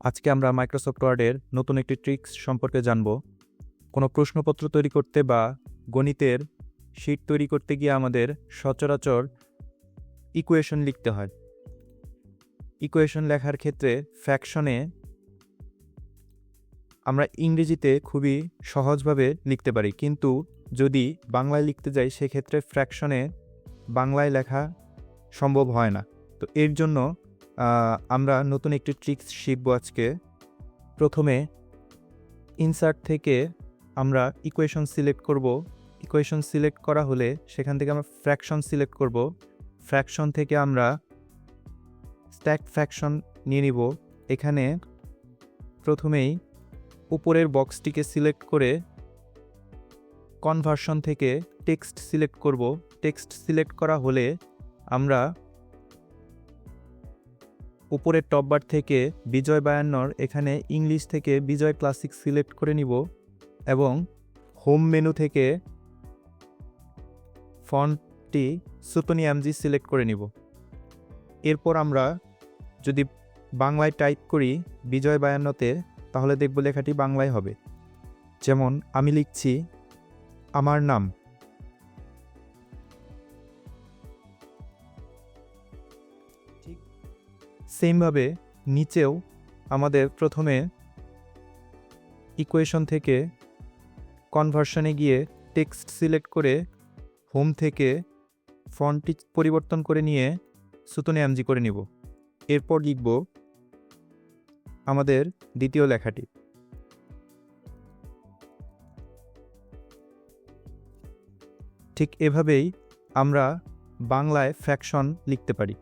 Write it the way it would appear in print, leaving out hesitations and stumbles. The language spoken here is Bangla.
আজকে আমরা মাইক্রোসফট ওয়ার্ডের নতুন একটি ট্রিক্স সম্পর্কে জানব। কোনো প্রশ্নপত্র তৈরি করতে বা গণিতের শীট তৈরি করতে গিয়ে আমাদের সচরাচর ইকুয়েশন লিখতে হয়। ইকুয়েশন লেখার ক্ষেত্রে ফ্র্যাকশনে আমরা ইংরেজিতে খুবই সহজভাবে লিখতে পারি, কিন্তু যদি বাংলায় লিখতে যাই সেক্ষেত্রে ফ্র্যাকশনে বাংলায় লেখা সম্ভব হয় না। তো এর জন্য আমরা নতুন একটি ট্রিক্স শিখব আজকে। প্রথমে ইনসার্ট থেকে আমরা ইকুয়েশন সিলেক্ট করব। ইকুয়েশন সিলেক্ট করা হলে সেখান থেকে আমরা ফ্র্যাকশন সিলেক্ট করব। ফ্র্যাকশন থেকে আমরা স্ট্যাক ফ্র্যাকশন নিয়ে নিব। এখানে প্রথমেই উপরের বক্সটিকে সিলেক্ট করে কনভার্সন থেকে টেক্সট সিলেক্ট করব। টেক্সট সিলেক্ট করা হলে আমরা উপরের টপ বার থেকে বিজয় বায়ান্নর এখানে ইংলিশ থেকে বিজয় ক্লাসিক সিলেক্ট করে নিব এবং হোম মেনু থেকে ফন্টটি সুতনি এমজি সিলেক্ট করে নিব। এরপর আমরা যদি বাংলায় টাইপ করি বিজয় বায়ান্নতে, তাহলে দেখব লেখাটি বাংলায় হবে। যেমন আমি লিখছি আমার নাম। ঠিক সেমভাবে নিচেও আমাদের প্রথমে ইকুয়েশন থেকে কনভার্সনে গিয়ে টেক্সট সিলেক্ট করে হোম থেকে ফন্টটি পরিবর্তন করে নিয়ে সুতনে এমজি করে নিব। এরপর লিখব আমাদের দ্বিতীয় লেখাটি। ঠিক এভাবেই আমরা বাংলায় ফ্র্যাকশন লিখতে পারি।